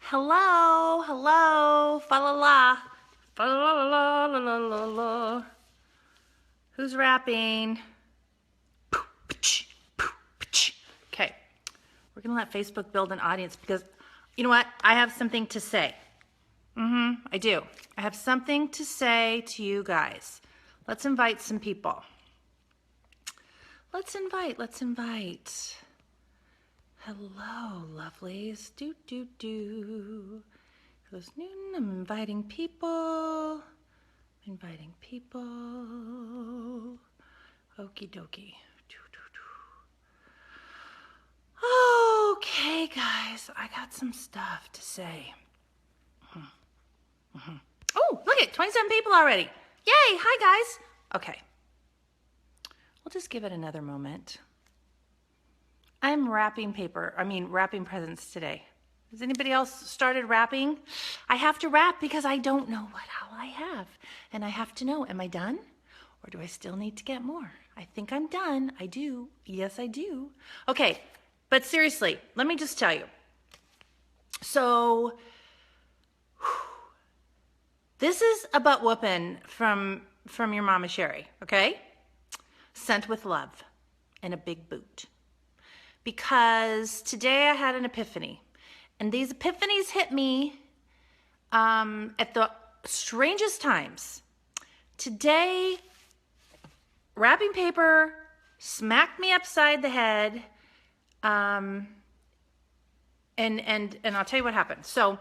Hello, hello, fa la la, fa la la la la la la la. Who's rapping? Okay, we're gonna let Facebook build an audience because you know what? I have something to say. I do. I have something to say to you guys. Let's invite some people. Let's invite. Hello, lovelies. Do. Goes noon. I'm inviting people. Okie dokie. Okay, guys. I got some stuff to say. Oh, look at 27 people already. Yay. Hi, guys. Okay. We'll just give it another moment. I'm wrapping presents today. Has anybody else started wrapping? I have to wrap because I don't know what all I have. And I have to know, am I done? Or do I still need to get more? I think I'm done. I do. Yes, I do. Okay, but seriously, let me just tell you. So, this is a butt whooping from your Mama Sherry, okay? Sent with love and a big boot. Because today I had an epiphany. And these epiphanies hit me at the strangest times. Today, wrapping paper smacked me upside the head. And I'll tell you what happened. So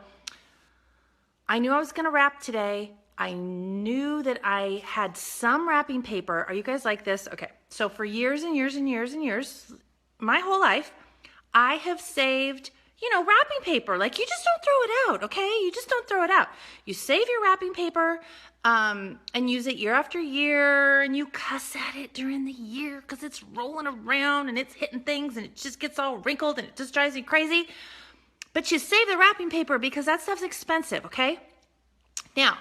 I knew I was going to wrap today. I knew that I had some wrapping paper. Are you guys like this? Okay. So for years and years, my whole life, I have saved, wrapping paper. Like, you just don't throw it out, okay? You just don't throw it out. You save your wrapping paper and use it year after year, and you cuss at it during the year because it's rolling around and it's hitting things and it just gets all wrinkled and it just drives you crazy. But you save the wrapping paper because that stuff's expensive, okay? Now,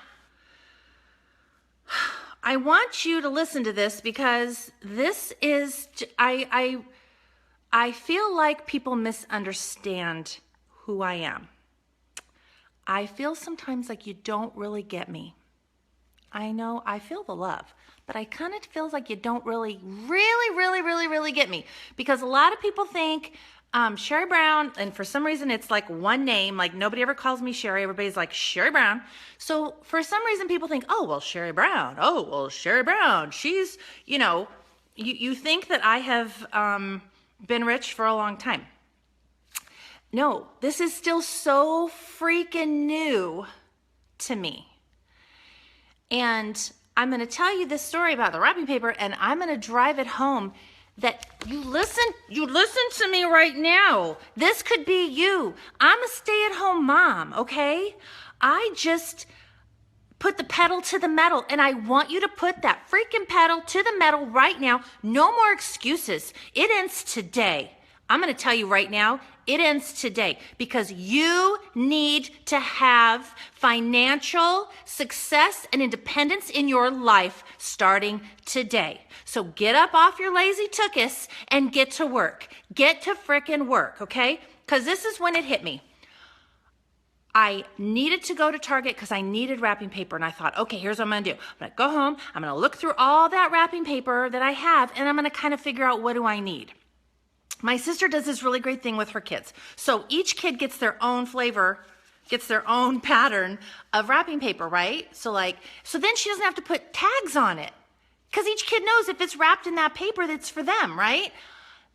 I want you to listen to this because this is, I feel like people misunderstand who I am. I feel sometimes like you don't really get me. I know I feel the love, but I kind of feel like you don't really get me. Because a lot of people think Sherry Brown, and for some reason it's like one name, like nobody ever calls me Sherry. Everybody's like Sherry Brown. So for some reason people think, oh, well, Sherry Brown. Oh, well, Sherry Brown. She's, you think that I have been rich for a long time. No, this is still so freaking new to me. And I'm going to tell you this story about the wrapping paper, and I'm going to drive it home that you listen to me right now. This could be you. I'm a stay-at-home mom, okay? I just put the pedal to the metal, and I want you to put that freaking pedal to the metal right now. No more excuses. It ends today. I'm going to tell you right now, it ends today because you need to have financial success and independence in your life starting today. So get up off your lazy tuchus and get to work. Get to frickin' work, okay? Because this is when it hit me. I needed to go to Target because I needed wrapping paper. And I thought, okay, here's what I'm going to do. I'm going to go home. I'm going to look through all that wrapping paper that I have, and I'm going to kind of figure out what do I need. My sister does this really great thing with her kids. So each kid gets their own flavor, gets their own pattern of wrapping paper, right? So then she doesn't have to put tags on it because each kid knows if it's wrapped in that paper that's for them, right?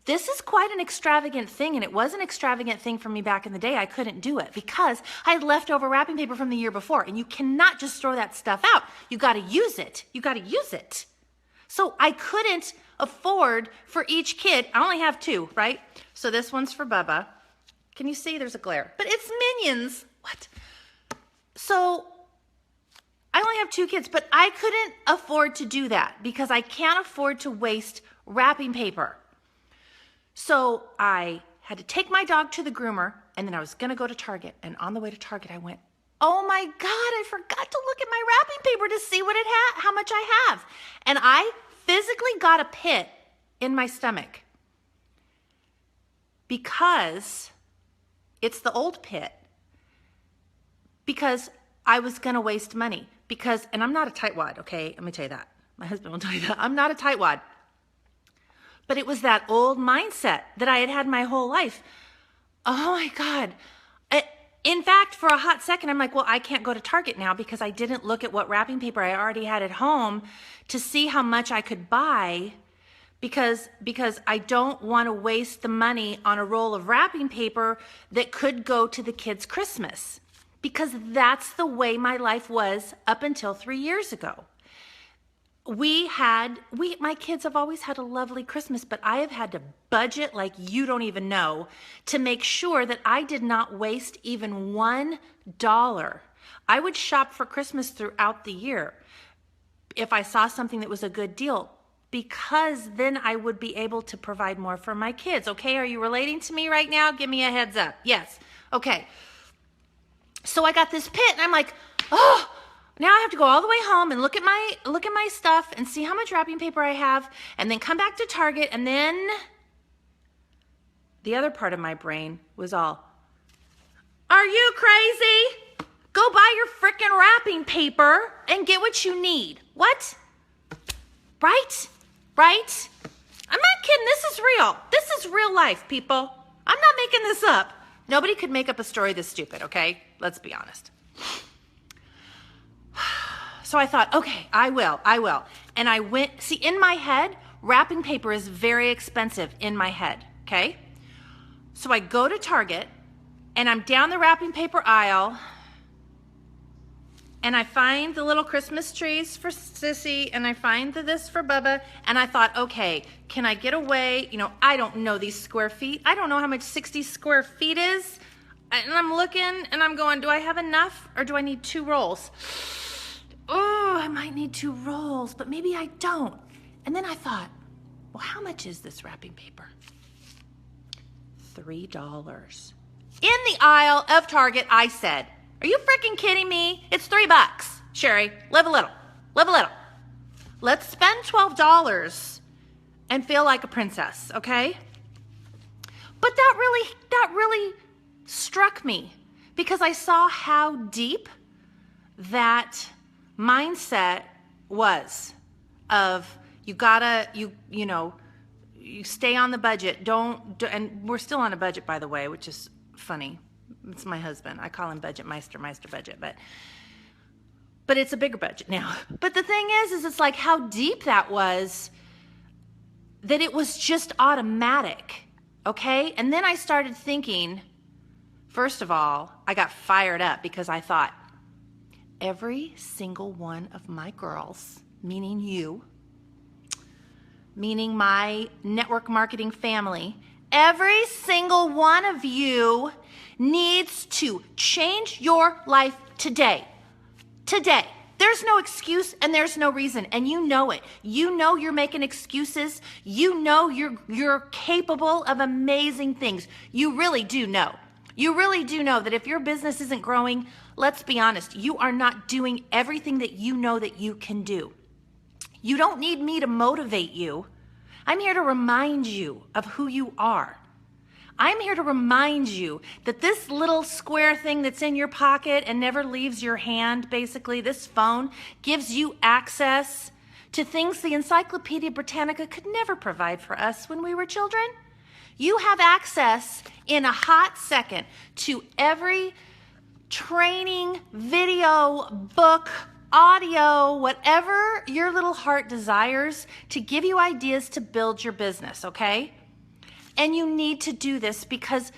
This is quite an extravagant thing, and it was an extravagant thing for me back in the day. I couldn't do it because I had leftover wrapping paper from the year before, and you cannot just throw that stuff out. You got to use it. So I couldn't afford for each kid. I only have two, right? So this one's for Bubba. Can you see? There's a glare. But it's Minions. What? So I only have two kids, but I couldn't afford to do that because I can't afford to waste wrapping paper. So I had to take my dog to the groomer, and then I was going to go to Target. And on the way to Target, I went, oh my God, I forgot to look at my wrapping paper to see how much I have. And I physically got a pit in my stomach because it's the old pit. because I was going to waste money. And I'm not a tightwad, okay? Let me tell you that. My husband will tell you that. I'm not a tightwad. But it was that old mindset that I had my whole life. Oh my God. In fact, for a hot second, I'm like, well, I can't go to Target now because I didn't look at what wrapping paper I already had at home to see how much I could buy because I don't want to waste the money on a roll of wrapping paper that could go to the kids' Christmas. Because that's the way my life was up until 3 years ago. My kids have always had a lovely Christmas, but I have had to budget like you don't even know to make sure that I did not waste even $1. I would shop for Christmas throughout the year if I saw something that was a good deal, because then I would be able to provide more for my kids. Okay, are you relating to me right now? Give me a heads up. Yes. Okay. So I got this pit and I'm like, oh, now I have to go all the way home and look at my stuff and see how much wrapping paper I have and then come back to Target. And then the other part of my brain was all, are you crazy? Go buy your frickin' wrapping paper and get what you need. What? Right? Right? I'm not kidding. This is real. This is real life, people. I'm not making this up. Nobody could make up a story this stupid, okay? Let's be honest. So I thought, okay, I will. And I went, see, in my head, wrapping paper is very expensive in my head, okay? So I go to Target, and I'm down the wrapping paper aisle, and I find the little Christmas trees for Sissy, and I find this for Bubba, and I thought, okay, can I get away? You know, I don't know these square feet. I don't know how much 60 square feet is. And I'm looking, and I'm going, do I have enough, or do I need 2 rolls? Oh, I might need 2 rolls, but maybe I don't. And then I thought, well, how much is this wrapping paper? $3. In the aisle of Target, I said, are you freaking kidding me? It's $3. Sherry, live a little. Live a little. Let's spend $12 and feel like a princess, okay? But that really struck me because I saw how deep that mindset was of you stay on the budget. And we're still on a budget, by the way, which is funny. It's my husband. I call him Budget Meister Budget, but it's a bigger budget now. But the thing is it's like how deep that was, that it was just automatic, okay? And then I started thinking, first of all, I got fired up because I thought, every single one of my girls, meaning you, meaning my network marketing family, every single one of you needs to change your life today. Today. There's no excuse and there's no reason, and you know it. You know you're making excuses. You know you're capable of amazing things. You really do know. You really do know that if your business isn't growing, let's be honest, you are not doing everything that you know that you can do. You don't need me to motivate you. I'm here to remind you of who you are. I'm here to remind you that this little square thing that's in your pocket and never leaves your hand, basically, this phone, gives you access to things the Encyclopedia Britannica could never provide for us when we were children. You have access in a hot second to every training, video, book, audio, whatever your little heart desires to give you ideas to build your business, okay? And you need to do this because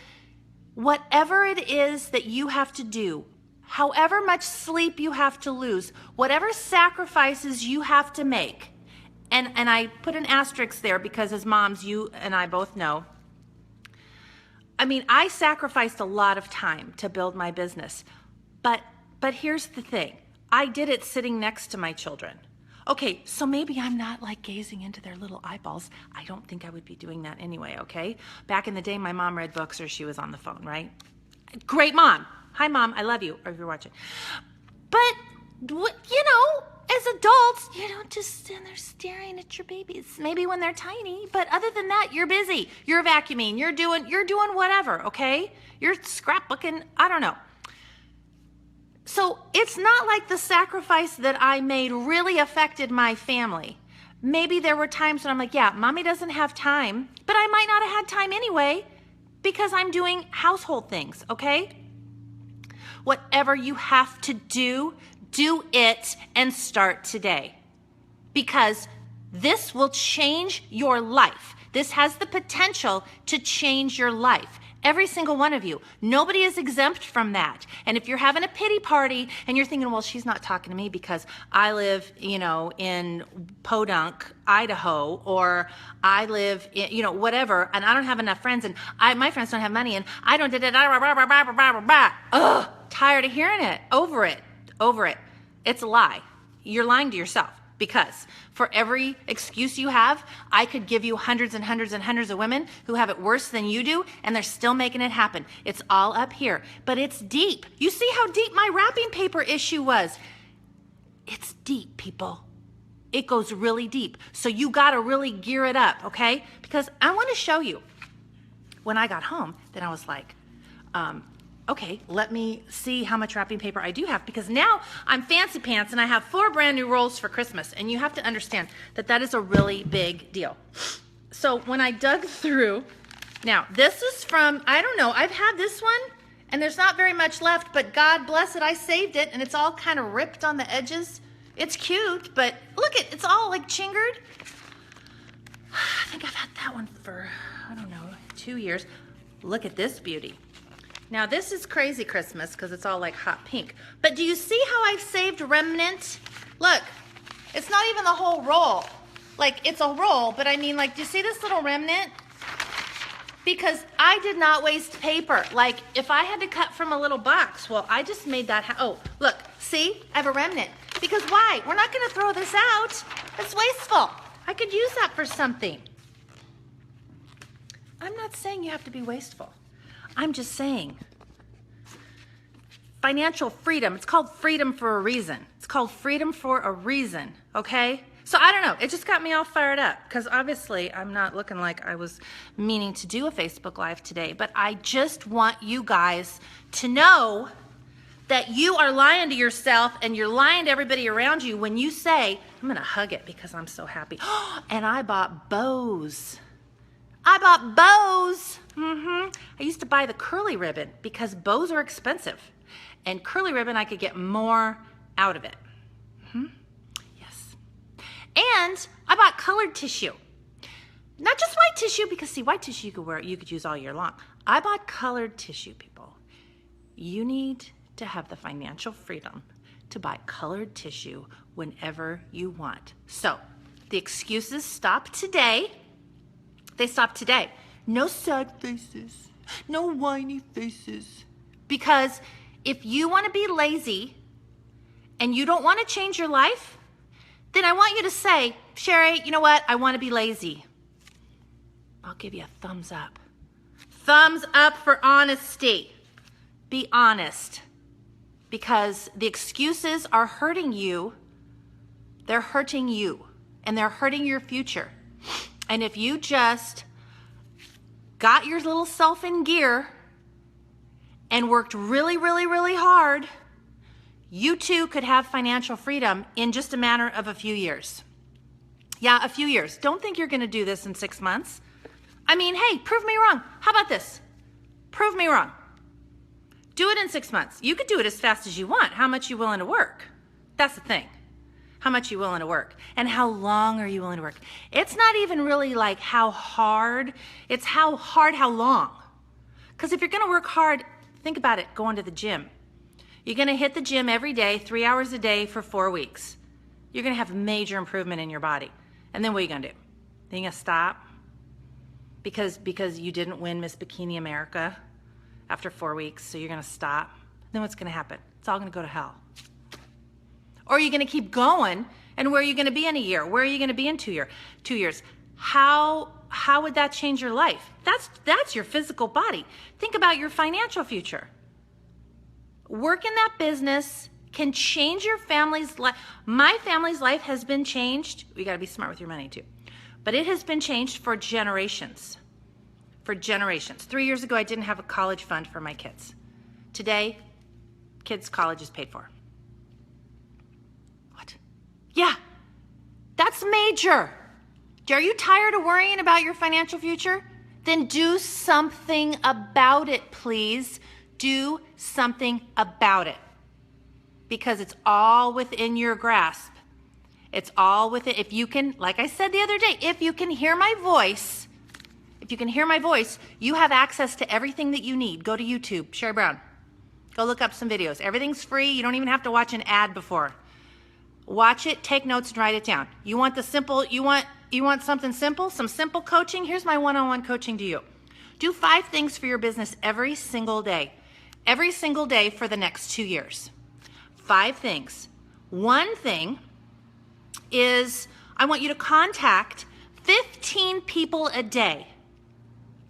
whatever it is that you have to do, however much sleep you have to lose, whatever sacrifices you have to make, and I put an asterisk there because as moms, you and I both know, I mean, I sacrificed a lot of time to build my business, but here's the thing. I did it sitting next to my children. Okay, so maybe I'm not like gazing into their little eyeballs. I don't think I would be doing that anyway, okay? Back in the day, my mom read books or she was on the phone, right? Great mom. Hi, Mom. I love you, or if you're watching. But, you know, as adults, you don't just stand there staring at your babies. Maybe when they're tiny, but other than that, you're busy. You're vacuuming. You're doing whatever, okay? You're scrapbooking. I don't know. So it's not like the sacrifice that I made really affected my family. Maybe there were times when I'm like, yeah, mommy doesn't have time, but I might not have had time anyway because I'm doing household things, okay? Whatever you have to do, do it and start today. Because this will change your life. This has the potential to change your life. Every single one of you. Nobody is exempt from that. And if you're having a pity party and you're thinking, well, she's not talking to me because I live, in Podunk, Idaho, or I live in, whatever, and I don't have enough friends, and my friends don't have money, and I don't, ugh, tired of hearing it. Over it. It's a lie. You're lying to yourself. Because for every excuse you have, I could give you hundreds and hundreds and hundreds of women who have it worse than you do, and they're still making it happen. It's all up here, but it's deep. You see how deep my wrapping paper issue was? It's deep, people. It goes really deep. So you got to really gear it up, okay? Because I want to show you. When I got home, then I was like, okay, let me see how much wrapping paper I do have, because now I'm fancy pants and I have 4 brand new rolls for Christmas, and you have to understand that that is a really big deal. So when I dug through, now this is from, I don't know, I've had this one and there's not very much left, but God bless it, I saved it, and it's all kind of ripped on the edges. It's cute, but look, it's all like chingered. I think I've had that one for, I don't know, 2 years. Look at this beauty. Now this is crazy Christmas because it's all like hot pink. But do you see how I've saved remnant? Look, it's not even the whole roll. Like, it's a roll, but I mean, like, do you see this little remnant? Because I did not waste paper. Like, if I had to cut from a little box, well, I just made that, oh, look, see? I have a remnant. Because why? We're not gonna throw this out. It's wasteful. I could use that for something. I'm not saying you have to be wasteful. I'm just saying, financial freedom, it's called freedom for a reason. It's called freedom for a reason, okay? So I don't know, it just got me all fired up, because obviously I'm not looking like I was meaning to do a Facebook Live today, but I just want you guys to know that you are lying to yourself and you're lying to everybody around you when you say, I'm gonna hug it because I'm so happy. And I bought bows. I bought bows. I used to buy the curly ribbon because bows are expensive. And curly ribbon, I could get more out of it. Yes. And I bought colored tissue. Not just white tissue, because see, white tissue you could use all year long. I bought colored tissue, people. You need to have the financial freedom to buy colored tissue whenever you want. So the excuses stop today. They stop today. No sad faces, no whiny faces. Because if you want to be lazy and you don't want to change your life, then I want you to say, Sherry, you know what? I want to be lazy. I'll give you a thumbs up. Thumbs up for honesty. Be honest. Because the excuses are hurting you. They're hurting you. And they're hurting your future. And if you just got your little self in gear and worked really, really, really hard, you too could have financial freedom in just a matter of a few years. Yeah, a few years. Don't think you're going to do this in 6 months. I mean, hey, prove me wrong. How about this? Prove me wrong. Do it in 6 months. You could do it as fast as you want. How much are you willing to work? That's the thing. How much are you willing to work? And how long are you willing to work? It's not even really like how hard. It's how hard, how long. Because if you're going to work hard, think about it, going to the gym. You're going to hit the gym every day, 3 hours a day for 4 weeks. You're going to have major improvement in your body. And then what are you going to do? Then you're going to stop? Because you didn't win Miss Bikini America after 4 weeks, so you're going to stop? Then what's going to happen? It's all going to go to hell. Or are you going to keep going? And where are you going to be in a year? Where are you going to be in 2 years? How would that change your life? That's your physical body. Think about your financial future. Work in that business can change your family's life. My family's life has been changed. You got to be smart with your money too. But it has been changed for generations. For generations. 3 years ago, I didn't have a college fund for my kids. Today, Kids' college is paid for. What? Yeah, that's major. Are you tired of worrying about your financial future? Then do something about it, please. Do something about it. Because it's all within your grasp. It's all within, if you can, like I said the other day, if you can hear my voice, you have access to everything that you need. Go to YouTube, Sherry Brown. Go look up some videos. Everything's free. You don't even have to watch an ad before. Watch it, take notes, and write it down. You want the simple, you want something simple, some simple coaching? Here's my one-on-one coaching to you. Do 5 things for your business every single day. Every single day for the next 2 years. 5 things. One thing is I want you to contact 15 people a day.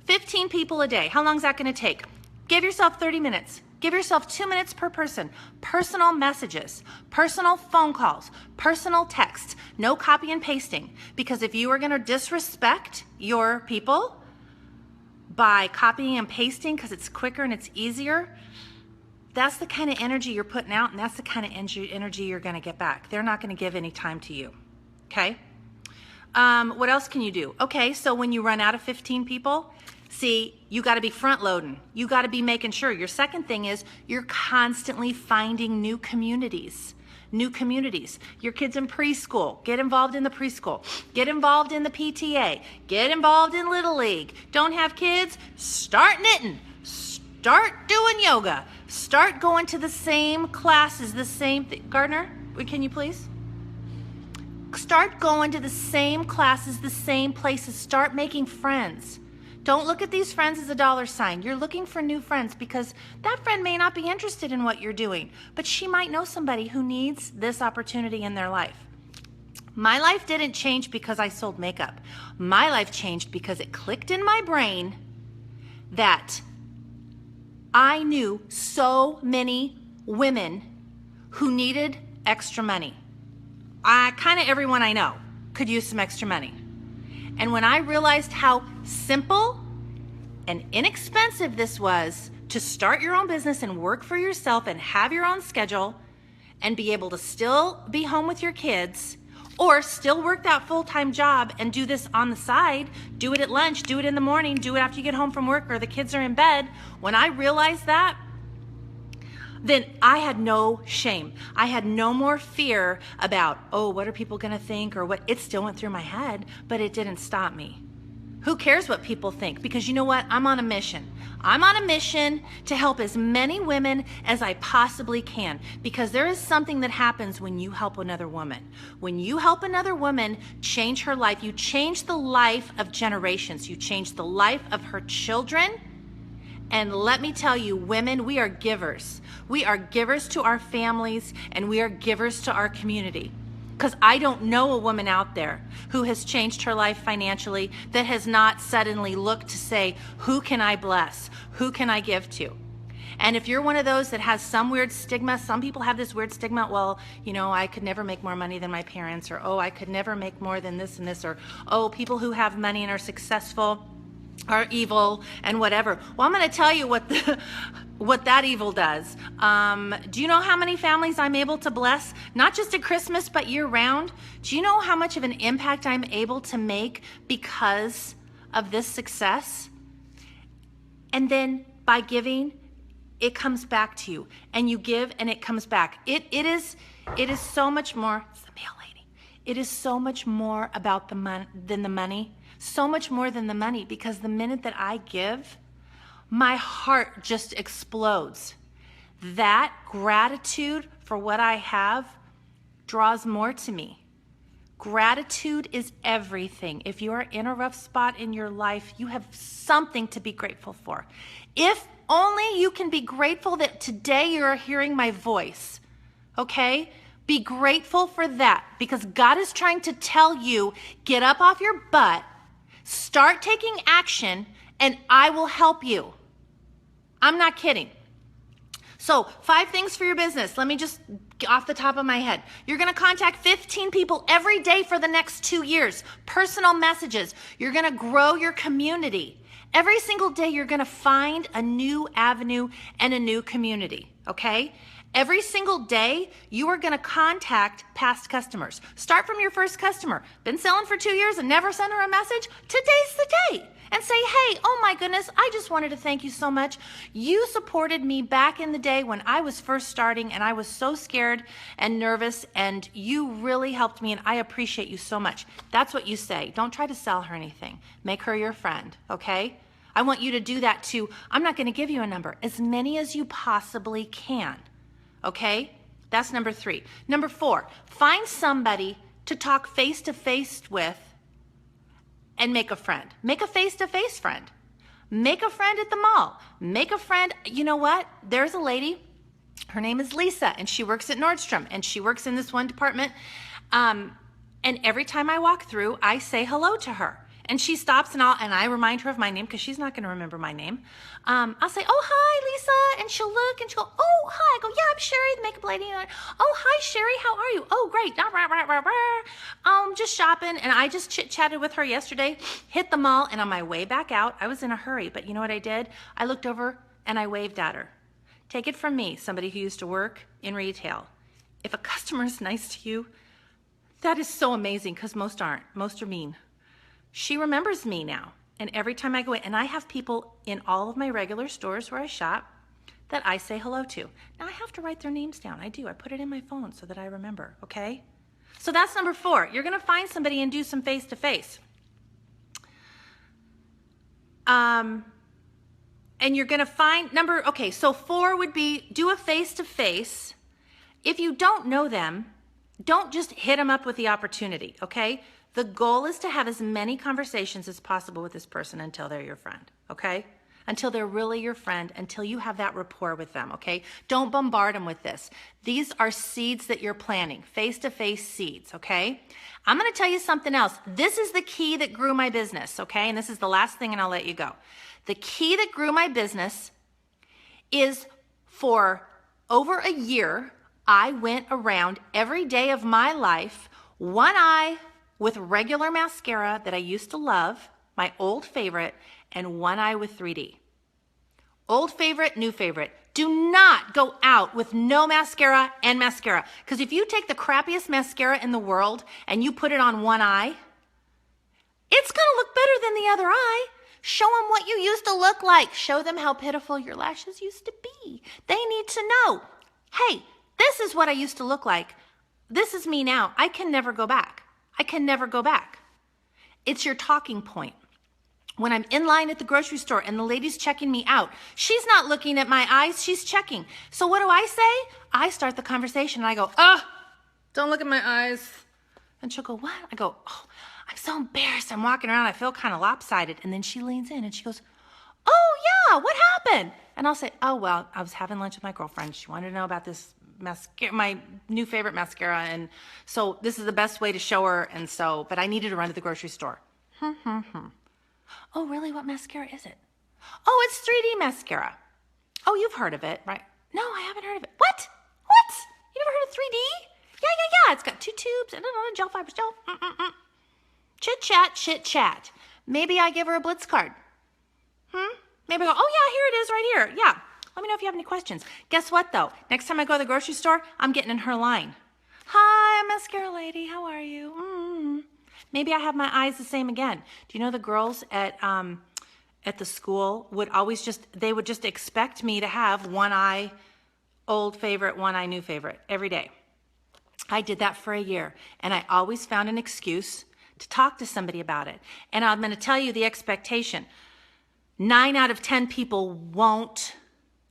15 people a day. How long is that going to take? Give yourself 30 minutes. Give yourself 2 minutes per person. Personal messages, personal phone calls, personal texts, no copy and pasting. Because if you are going to disrespect your people by copying and pasting because it's quicker and it's easier, that's the kind of energy you're putting out, and that's the kind of energy you're going to get back. They're not going to give any time to you. Okay? What else can you do? Okay, so when you run out of 15 people, see, you got to be front loading. You got to be making sure. Your second thing is you're constantly finding new communities. New communities. Your kids in preschool, get involved in the preschool. Get involved in the PTA. Get involved in Little League. Don't have kids? Start knitting. Start doing yoga. Start going to the same classes, the same thing. Gardner, can you please? Start going to the same classes, the same places. Start making friends. Don't look at these friends as a dollar sign. You're looking for new friends because that friend may not be interested in what you're doing, but she might know somebody who needs this opportunity in their life. My life didn't change because I sold makeup. My life changed because it clicked in my brain that I knew so many women who needed extra money. Kind of everyone I know could use some extra money. And when I realized how simple and inexpensive this was to start your own business and work for yourself and have your own schedule and be able to still be home with your kids or still work that full-time job and do this on the side, do it at lunch, do it in the morning, do it after you get home from work or the kids are in bed. When I realized that, then I had no shame. I had no more fear about, oh, what are people going to think or what? It still went through my head, but it didn't stop me. Who cares what people think? Because you know what? I'm on a mission. I'm on a mission to help as many women as I possibly can, because there is something that happens when you help another woman. When you help another woman change her life, you change the life of generations. You change the life of her children. And let me tell you, women, we are givers. We are givers to our families, and we are givers to our community. Because I don't know a woman out there who has changed her life financially that has not suddenly looked to say, who can I bless? Who can I give to? And if you're one of those that has some weird stigma, some people have this weird stigma, well, you know, I could never make more money than my parents, or, oh, I could never make more than this and this, or, oh, people who have money and are successful are evil and whatever. Well, I'm going to tell you what that evil does. Do you know how many families I'm able to bless? Not just at Christmas, but year round. Do you know how much of an impact I'm able to make because of this success? And then by giving, it comes back to you. And you give and it comes back. It is so much more. It's the mail lady. It is so much more about than the money. So much more than the money, because the minute that I give, my heart just explodes. That gratitude for what I have draws more to me. Gratitude is everything. If you are in a rough spot in your life, you have something to be grateful for. If only you can be grateful that today you are hearing my voice, okay? Be grateful for that, because God is trying to tell you, get up off your butt, start taking action, and I will help you. I'm not kidding. So 5 things for your business. Let me just, off the top of my head. You're going to contact 15 people every day for the next 2 years. Personal messages. You're going to grow your community. Every single day you're going to find a new avenue and a new community. okay? Every single day, you are gonna contact past customers. Start from your first customer. Been selling for 2 years and never sent her a message? Today's the day. And say, hey, oh my goodness, I just wanted to thank you so much. You supported me back in the day when I was first starting and I was so scared and nervous, and you really helped me, and I appreciate you so much. That's what you say. Don't try to sell her anything. Make her your friend, okay? I want you to do that too. I'm not gonna give you a number. As many as you possibly can, okay? That's number 3. Number 4, find somebody to talk face-to-face with and make a friend. Make a face-to-face friend. Make a friend at the mall. Make a friend, you know what? There's a lady, her name is Lisa, and she works at Nordstrom, and she works in this one department. And every time I walk through, I say hello to her. And she stops, and I remind her of my name, because she's not going to remember my name. I'll say, oh, hi, Lisa. And she'll look, and she'll go, oh, hi. I go, yeah, I'm Sherry, the makeup lady. Oh, hi, Sherry. How are you? Oh, great. Just shopping. And I just chit-chatted with her yesterday, hit the mall, and on my way back out, I was in a hurry. But you know what I did? I looked over, and I waved at her. Take it from me, somebody who used to work in retail. If a customer is nice to you, that is so amazing, because most aren't. Most are mean. She remembers me now, and every time I go in, and I have people in all of my regular stores where I shop that I say hello to. Now I have to write their names down. I do. I put it in my phone so that I remember, okay? So that's number 4. You're gonna find somebody and do some face-to-face. And you're gonna find okay, so 4 would be do a face-to-face. If you don't know them, don't just hit them up with the opportunity, okay? The goal is to have as many conversations as possible with this person until they're your friend, okay? Until they're really your friend, until you have that rapport with them, okay? Don't bombard them with this. These are seeds that you're planting, face-to-face seeds, okay? I'm gonna tell you something else. This is the key that grew my business, okay? And this is the last thing, and I'll let you go. The key that grew my business is for over a year, I went around every day of my life, one eye with regular mascara that I used to love, my old favorite, and one eye with 3D. Old favorite, new favorite. Do not go out with no mascara and mascara. Because if you take the crappiest mascara in the world and you put it on one eye, it's gonna look better than the other eye. Show them what you used to look like. Show them how pitiful your lashes used to be. They need to know, hey, this is what I used to look like. This is me now. I can never go back. I can never go back. It's your talking point. When I'm in line at the grocery store and the lady's checking me out, she's not looking at my eyes, she's checking. So what do I say? I start the conversation and I go, don't look at my eyes. And she'll go, what? I go, oh, I'm so embarrassed. I'm walking around, I feel kind of lopsided. And then she leans in and she goes, oh yeah, what happened? And I'll say, oh, well, I was having lunch with my girlfriend. She wanted to know about this mascara, my new favorite mascara, and so this is the best way to show her, and so, but I needed to run to the grocery store. Oh, really? What mascara is it? Oh, it's 3D mascara. Oh, you've heard of it, right? No, I haven't heard of it. What? You never heard of 3D? Yeah. It's got 2 tubes and gel fibers, gel. Chit chat. Maybe I give her a Blitz card. Maybe I go, oh yeah, here it is right here. Yeah. Let me know if you have any questions. Guess what, though? Next time I go to the grocery store, I'm getting in her line. Hi, mascara lady. How are you? Maybe I have my eyes the same again. Do you know the girls at the school would just expect me to have one eye old favorite, one eye new favorite every day. I did that for a year, and I always found an excuse to talk to somebody about it. And I'm going to tell you the expectation. 9 out of 10 people won't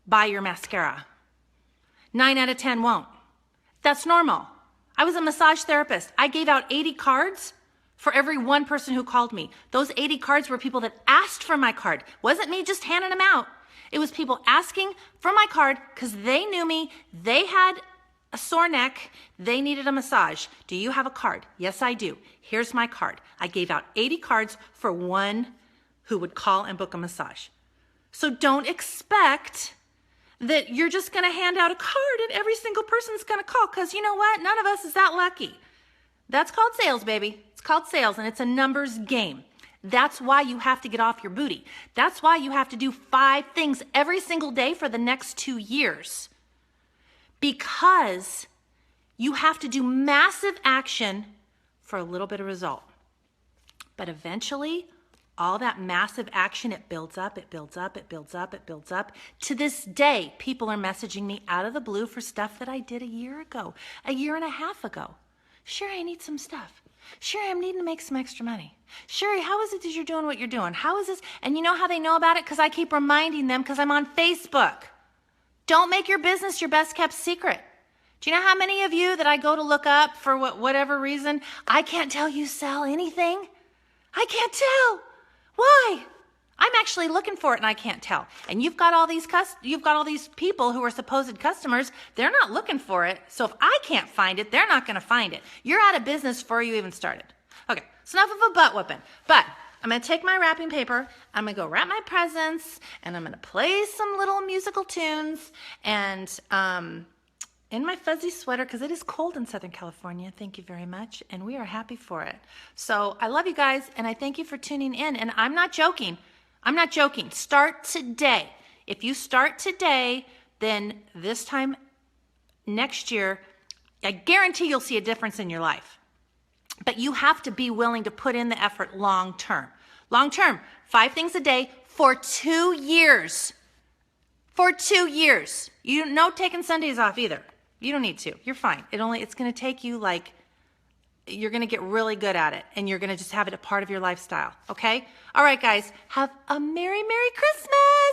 buy your mascara. 9 out of 10 won't. That's normal. I was a massage therapist. I gave out 80 cards for every one person who called me. Those 80 cards were people that asked for my card. Wasn't me just handing them out. It was people asking for my card because they knew me. They had a sore neck. They needed a massage. Do you have a card? Yes, I do. Here's my card. I gave out 80 cards for one who would call and book a massage. So don't expect that you're just going to hand out a card and every single person's going to call, because you know what? None of us is that lucky. That's called sales, baby. It's called sales, and it's a numbers game. That's why you have to get off your booty. That's why you have to do 5 things every single day for the next 2 years. because you have to do massive action for a little bit of result. But eventually, all that massive action, it builds up, it builds up, it builds up, it builds up. To this day, people are messaging me out of the blue for stuff that I did a year ago, a year and a half ago. Sherry, I need some stuff. Sherry, I'm needing to make some extra money. Sherry, how is it that you're doing what you're doing? How is this? And you know how they know about it? Because I keep reminding them because I'm on Facebook. Don't make your business your best kept secret. Do you know how many of you that I go to look up for whatever reason, I can't tell you sell anything? I can't tell. Why? I'm actually looking for it and I can't tell. And you've got all these people who are supposed customers. They're not looking for it. So if I can't find it, they're not going to find it. You're out of business before you even started. Okay, so enough of a butt whooping. But I'm going to take my wrapping paper. I'm going to go wrap my presents and I'm going to play some little musical tunes and in my fuzzy sweater, because it is cold in Southern California. Thank you very much. And we are happy for it. So I love you guys, and I thank you for tuning in. And I'm not joking. I'm not joking. Start today. If you start today, then this time next year, I guarantee you'll see a difference in your life. But you have to be willing to put in the effort long term. Long term, 5 things a day for 2 years. For 2 years. You don't no taking Sundays off either. You don't need to. You're fine. It's going to take you you're going to get really good at it and you're going to just have it a part of your lifestyle. Okay? All right, guys. Have a Merry, Merry Christmas.